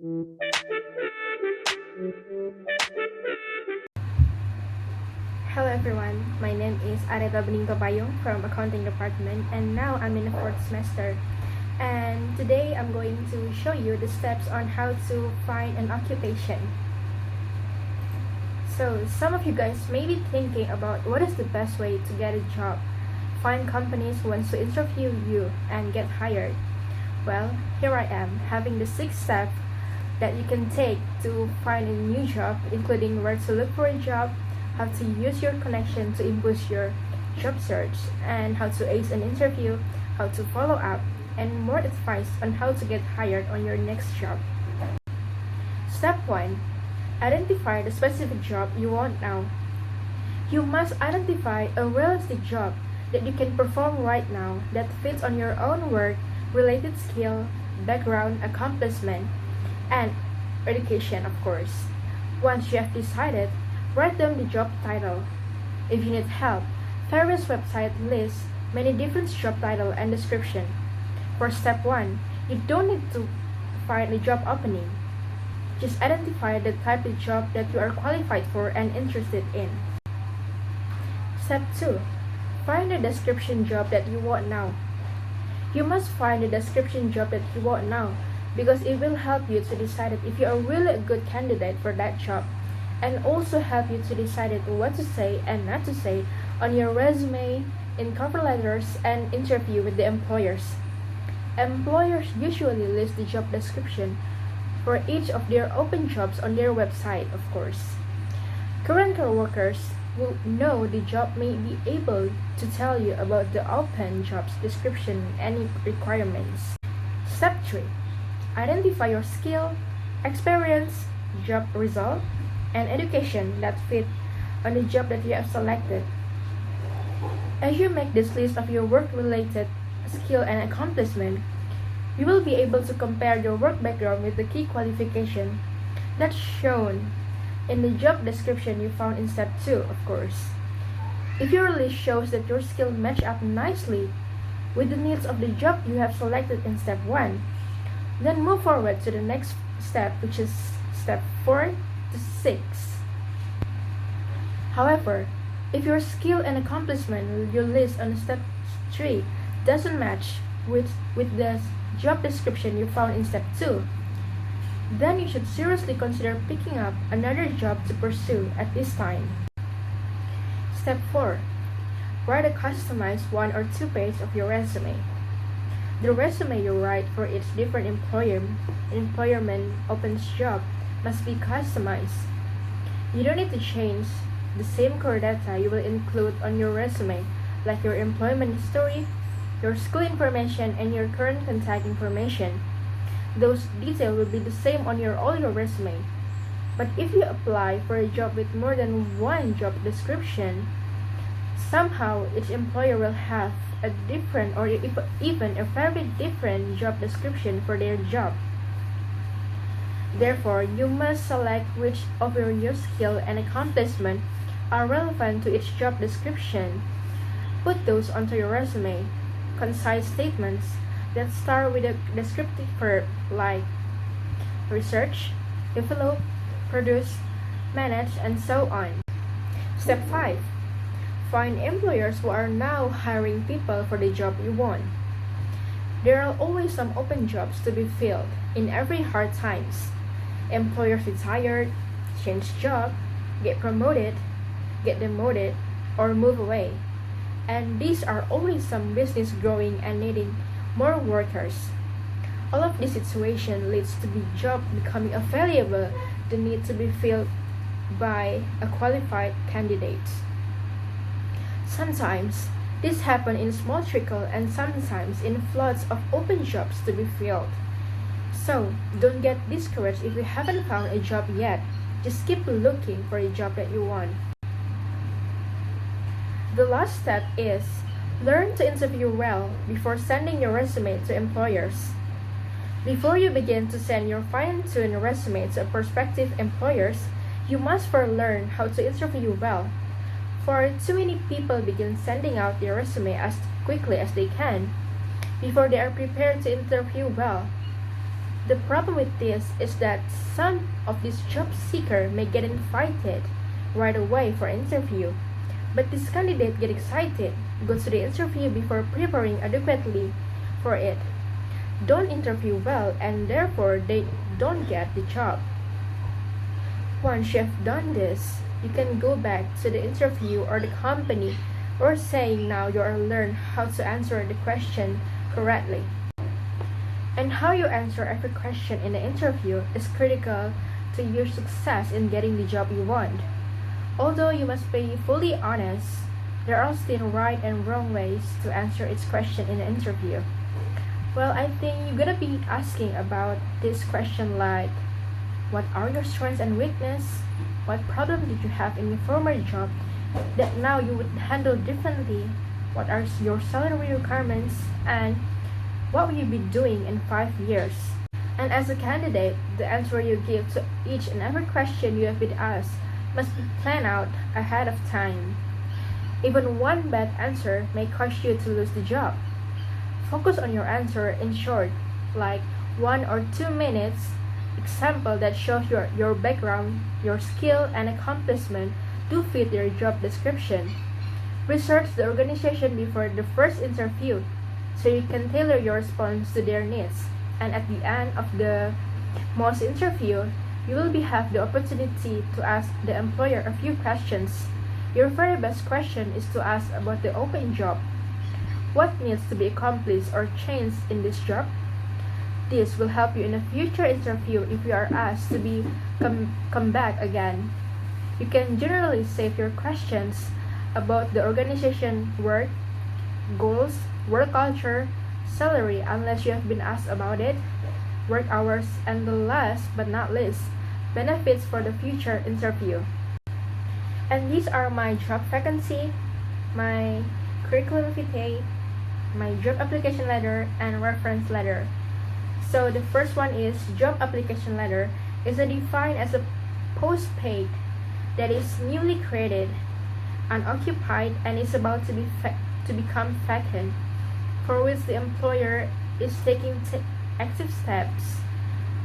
Hello everyone, my name is Aretha Topayung from Accounting Department, and now I'm in the fourth semester. And today I'm going to show you the steps on how to find an occupation. So some of you guys may be thinking about what is the best way to get a job, find companies who wants to interview you and get hired. Well, here I am having the 6 steps that you can take to find a new job, including where to look for a job, how to use your connection to boost your job search, and how to ace an interview, how to follow up, and more advice on how to get hired on your next job. Step 1. Identify the specific job you want now. You must identify a realistic job that you can perform right now that fits on your own work, related skill, background, accomplishment, and education, of course. Once you have decided, write down the job title. If you need help, various websites list many different job title and description. For step 1, you don't need to find a job opening. Just identify the type of job that you are qualified for and interested in. Step 2. Find the description job that you want now. You must find the description job that you want now because it will help you to decide if you are really a good candidate for that job, and also help you to decide what to say and not to say on your resume, in cover letters, and interview with the employers. Employers usually list the job description for each of their open jobs on their website, of course. Current workers will know the job may be able to tell you about the open jobs description and any requirements. Step 3. Identify your skill, experience, job result, and education that fit on the job that you have selected. As you make this list of your work-related skill and accomplishment, you will be able to compare your work background with the key qualification that's shown in the job description you found in step 2, of course. If your list shows that your skills match up nicely with the needs of the job you have selected in step 1, then move forward to the next step, which is step 4 to 6. However, if your skill and accomplishment you list on step 3 doesn't match with the job description you found in step 2, then you should seriously consider picking up another job to pursue at this time. Step 4. Write a customized 1 or 2 page of your resume. The resume you write for each different employment opens job must be customized. You don't need to change the same core data you will include on your resume, like your employment history, your school information, and your current contact information. Those details will be the same on all your resume. But if you apply for a job with more than 1 job description, somehow each employer will have a different or even a very different job description for their job. Therefore, you must select which of your skill and accomplishment are relevant to each job description. Put those onto your resume. Concise statements that start with a descriptive verb like research, develop, produce, manage, and so on. Step 5. Find employers who are now hiring people for the job you want. There are always some open jobs to be filled in every hard times. Employers retired, change job, get promoted, get demoted, or move away. And these are always some business growing and needing more workers. All of this situation leads to the job becoming available that need to be filled by a qualified candidate. Sometimes this happens in small trickle and sometimes in floods of open jobs to be filled. So don't get discouraged if you haven't found a job yet. Just keep looking for a job that you want. The last step is learn to interview well before sending your resume to employers. Before you begin to send your fine-tuned resume to prospective employers, you must first learn how to interview well. For too many people begin sending out their resume as quickly as they can before they are prepared to interview well. The problem with this is that some of these job seekers may get invited right away for interview, but this candidate get excited, goes to the interview before preparing adequately for it, don't interview well, and therefore they don't get the job. Once you have done this, you can go back to the interview or the company or saying now you are learn how to answer the question correctly. And how you answer every question in the interview is critical to your success in getting the job you want. Although you must be fully honest, there are still right and wrong ways to answer each question in the interview. Well, I think you're gonna be asking about this question like, what are your strengths and weaknesses? What problem did you have in your former job that now you would handle differently? What are your salary requirements? And what will you be doing in 5 years? And as a candidate, the answer you give to each and every question you have been asked must be planned out ahead of time. Even one bad answer may cause you to lose the job. Focus on your answer in short, like 1 or 2 minutes, example that shows your background, your skill and accomplishment to fit your job description. Research the organization before the first interview so you can tailor your response to their needs. And at the end of the most interview, you will have the opportunity to ask the employer a few questions. Your very best question is to ask about the open job. What needs to be accomplished or changed in this job? This will help you in a future interview if you are asked to come back again. You can generally save your questions about the organization work, goals, work culture, salary unless you have been asked about it, work hours, and the last but not least, benefits for the future interview. And these are my job vacancy, my curriculum vitae, my job application letter, and reference letter. So the first one is job application letter is defined as a post paid that is newly created, unoccupied, and is about to become vacant, for which the employer is taking active steps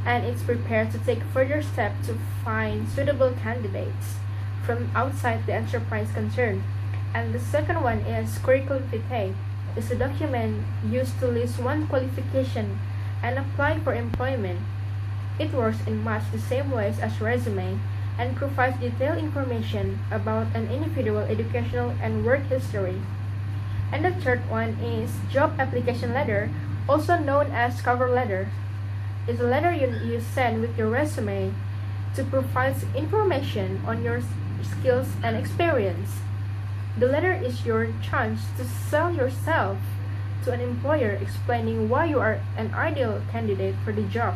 and is prepared to take further steps to find suitable candidates from outside the enterprise concerned. And the second one is curriculum vitae. It's a document used to list one qualification and apply for employment. It works in much the same ways as resume and provides detailed information about an individual educational and work history. And the third one is job application letter, also known as cover letter. It's a letter you send with your resume to provide information on your skills and experience. The letter is your chance to sell yourself to an employer, explaining why you are an ideal candidate for the job.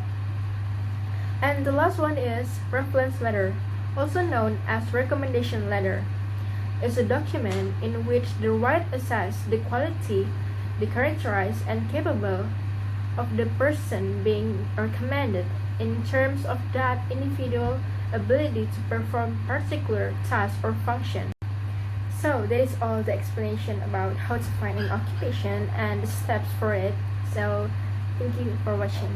And the last one is reference letter, also known as recommendation letter. It's a document in which the right assess the quality, the characterized and capable of the person being recommended in terms of that individual ability to perform particular task or function. So that is all the explanation about how to find an occupation and the steps for it. So thank you for watching.